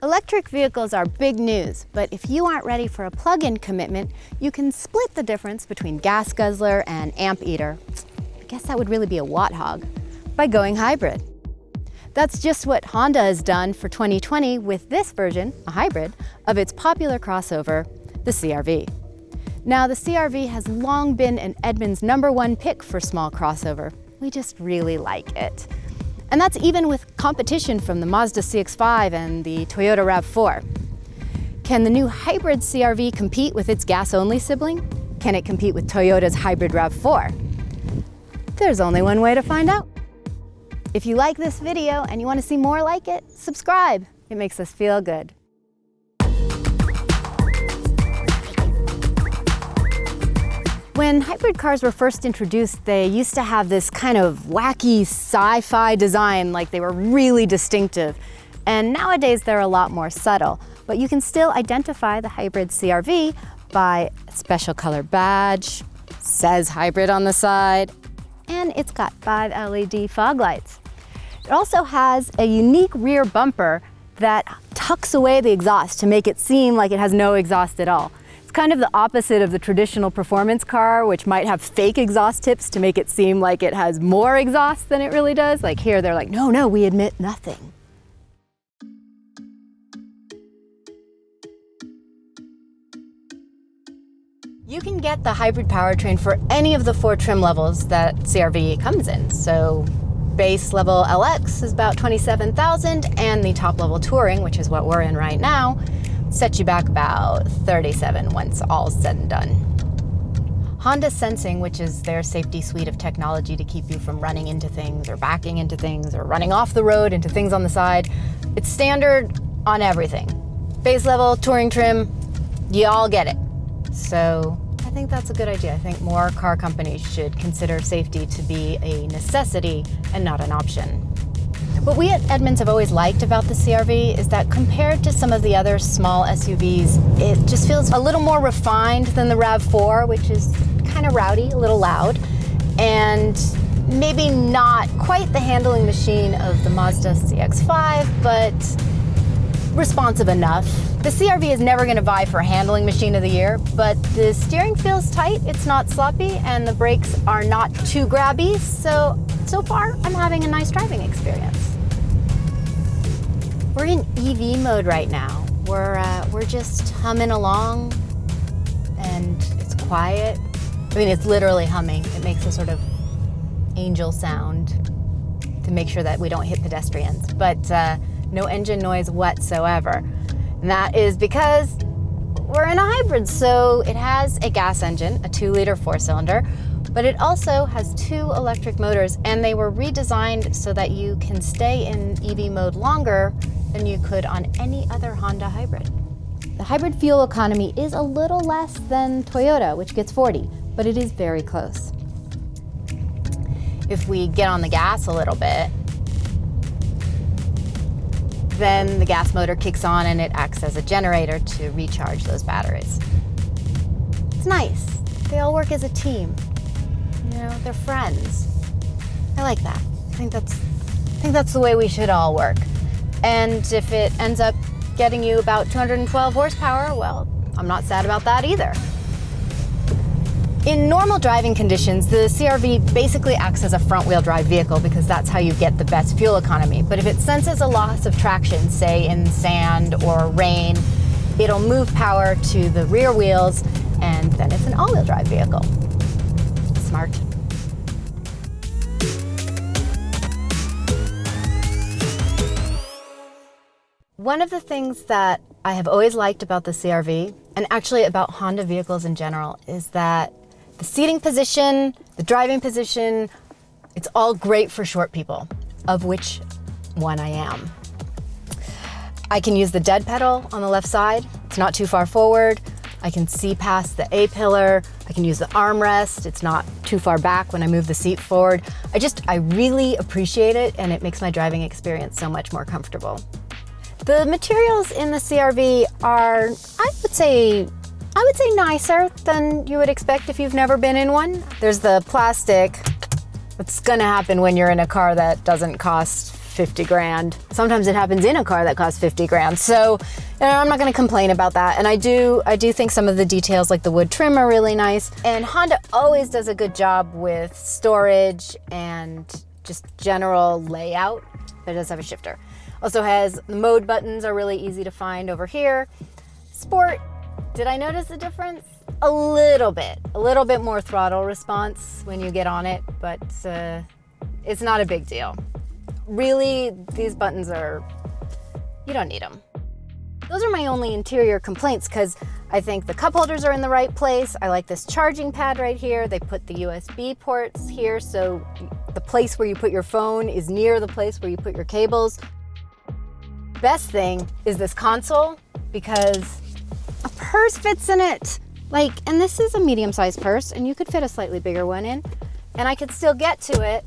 Electric vehicles are big news, but if you aren't ready for a plug-in commitment, you can split the difference between gas guzzler and amp eater. I guess that would really be a watt hog, by going hybrid. That's just what Honda has done for 2020 with this version, a hybrid, of its popular crossover, the CR-V. Now, the CR-V has long been an Edmunds #1 pick for small crossover. We just really like it. And that's even with competition from the Mazda CX-5 and the Toyota RAV4. Can the new hybrid CR-V compete with its gas-only sibling? Can it compete with Toyota's hybrid RAV4? There's only one way to find out. If you like this video and you want to see more like it, subscribe. It makes us feel good. When hybrid cars were first introduced, they used to have this kind of wacky sci-fi design, like they were really distinctive. And nowadays they're a lot more subtle, but you can still identify the hybrid CR-V by a special color badge, says hybrid on the side, and it's got 5 LED fog lights. It also has a unique rear bumper that tucks away the exhaust to make it seem like it has no exhaust at all. It's kind of the opposite of the traditional performance car, which might have fake exhaust tips to make it seem like it has more exhaust than it really does. Like here, they're like, no, we admit nothing. You can get the hybrid powertrain for any of the 4 trim levels that CR-V comes in. So base level LX is about $27,000, and the top level Touring, which is what we're in right now, sets you back about $37,000 once all's said and done. Honda Sensing, which is their safety suite of technology to keep you from running into things or backing into things or running off the road into things on the side, it's standard on everything. Base level, Touring trim, you all get it. So I think that's a good idea. I think more car companies should consider safety to be a necessity and not an option. What we at Edmunds have always liked about the CR-V is that compared to some of the other small SUVs, it just feels a little more refined than the RAV4, which is kind of rowdy, a little loud, and maybe not quite the handling machine of the Mazda CX-5, but responsive enough. The CR-V is never going to vie for handling machine of the year, but the steering feels tight, it's not sloppy, and the brakes are not too grabby, so far I'm having a nice driving experience. We're in EV mode right now. We're just humming along, and it's quiet. I mean, it's literally humming. It makes a sort of angel sound to make sure that we don't hit pedestrians, but no engine noise whatsoever. And that is because we're in a hybrid, so it has a gas engine, a 2-liter 4-cylinder, but it also has 2 electric motors, and they were redesigned so that you can stay in EV mode longer than you could on any other Honda hybrid. The hybrid fuel economy is a little less than Toyota, which gets 40, but it is very close. If we get on the gas a little bit, then the gas motor kicks on and it acts as a generator to recharge those batteries. It's nice. They all work as a team. You know, they're friends. I like that. I think that's the way we should all work. And if it ends up getting you about 212 horsepower, well, I'm not sad about that either. In normal driving conditions, the CR-V basically acts as a front-wheel drive vehicle because that's how you get the best fuel economy. But if it senses a loss of traction, say in sand or rain, it'll move power to the rear wheels, and then it's an all-wheel drive vehicle. Smart. One of the things that I have always liked about the CR-V, and actually about Honda vehicles in general, is that the seating position, the driving position, it's all great for short people, of which one I am. I can use the dead pedal on the left side. It's not too far forward. I can see past the A-pillar. I can use the armrest. It's not too far back when I move the seat forward. I really appreciate it, and it makes my driving experience so much more comfortable. The materials in the CR-V are, I would say nicer than you would expect if you've never been in one. There's the plastic. What's gonna happen when you're in a car that doesn't cost 50 grand. Sometimes it happens in a car that costs 50 grand. So I'm not gonna complain about that. And I do think some of the details like the wood trim are really nice. And Honda always does a good job with storage and just general layout, but it does have a shifter. Also has the mode buttons are really easy to find over here. Sport, did I notice a difference? A little bit more throttle response when you get on it, but it's not a big deal. Really, these buttons you don't need them. Those are my only interior complaints because I think the cup holders are in the right place. I like this charging pad right here. They put the USB ports here, so the place where you put your phone is near the place where you put your cables. Best thing is this console because a purse fits in it. And this is a medium-sized purse, and you could fit a slightly bigger one in, and I could still get to it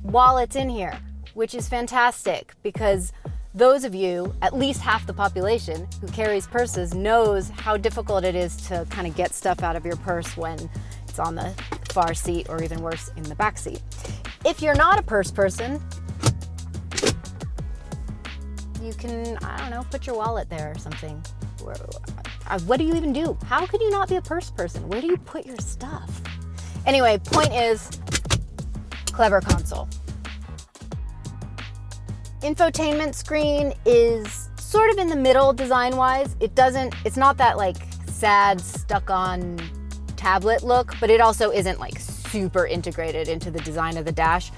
while it's in here, which is fantastic because those of you, at least half the population who carries purses, knows how difficult it is to kind of get stuff out of your purse when it's on the far seat or even worse, in the back seat. If you're not a purse person, you can, I don't know, put your wallet there or something. What do you even do? How could you not be a purse person? Where do you put your stuff? Anyway, point is, clever console. Infotainment screen is sort of in the middle design-wise. It's not that sad stuck-on tablet look, but it also isn't super integrated into the design of the dash.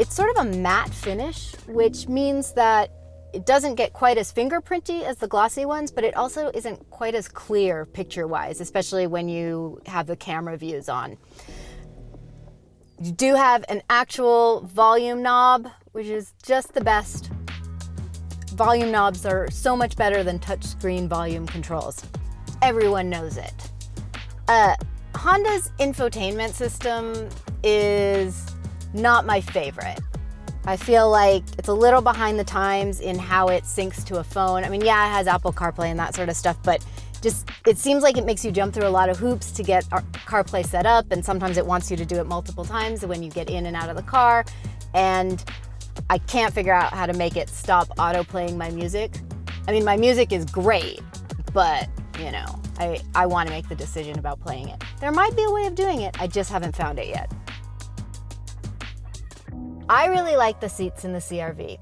It's sort of a matte finish, which means that it doesn't get quite as fingerprinty as the glossy ones, but it also isn't quite as clear picture-wise, especially when you have the camera views on. You do have an actual volume knob, which is just the best. Volume knobs are so much better than touchscreen volume controls. Everyone knows it. Honda's infotainment system is not my favorite. I feel like it's a little behind the times in how it syncs to a phone. I mean, yeah, it has Apple CarPlay and that sort of stuff, but it seems like it makes you jump through a lot of hoops to get CarPlay set up, and sometimes it wants you to do it multiple times when you get in and out of the car, and I can't figure out how to make it stop auto-playing my music. I mean, my music is great, but, I want to make the decision about playing it. There might be a way of doing it, I just haven't found it yet. I really like the seats in the CR-V.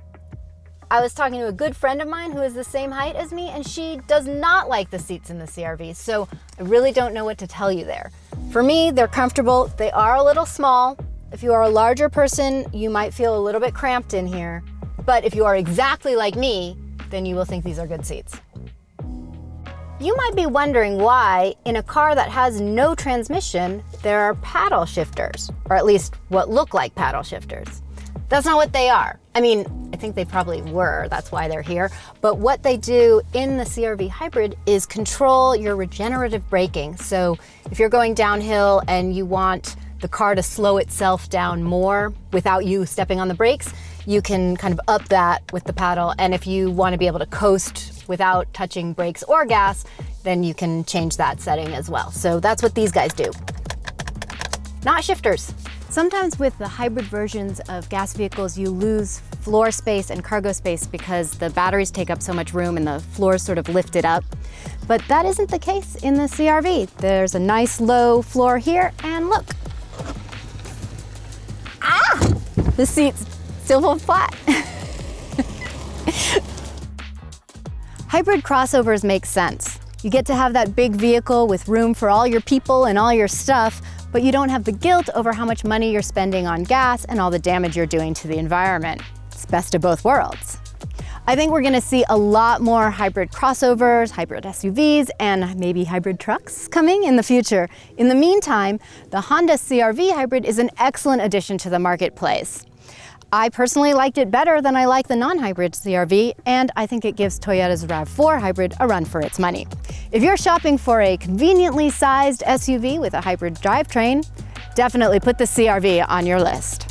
I was talking to a good friend of mine who is the same height as me, and she does not like the seats in the CR-V, so I really don't know what to tell you there. For me, they're comfortable. They are a little small. If you are a larger person, you might feel a little bit cramped in here, but if you are exactly like me, then you will think these are good seats. You might be wondering why, in a car that has no transmission, there are paddle shifters, or at least what look like paddle shifters. That's not what they are. I mean, I think they probably were, that's why they're here. But what they do in the CR-V Hybrid is control your regenerative braking. So if you're going downhill and you want the car to slow itself down more without you stepping on the brakes, you can kind of up that with the paddle. And if you want to be able to coast without touching brakes or gas, then you can change that setting as well. So that's what these guys do. Not shifters. Sometimes with the hybrid versions of gas vehicles, you lose floor space and cargo space because the batteries take up so much room and the floors sort of lift it up. But that isn't the case in the CR-V. There's a nice low floor here, and look. The seats still fall flat. Hybrid crossovers make sense. You get to have that big vehicle with room for all your people and all your stuff, but you don't have the guilt over how much money you're spending on gas and all the damage you're doing to the environment. It's best of both worlds. I think we're gonna see a lot more hybrid crossovers, hybrid SUVs, and maybe hybrid trucks coming in the future. In the meantime, the Honda CR-V Hybrid is an excellent addition to the marketplace. I personally liked it better than I like the non-hybrid CR-V, and I think it gives Toyota's RAV4 Hybrid a run for its money. If you're shopping for a conveniently sized SUV with a hybrid drivetrain, definitely put the CR-V on your list.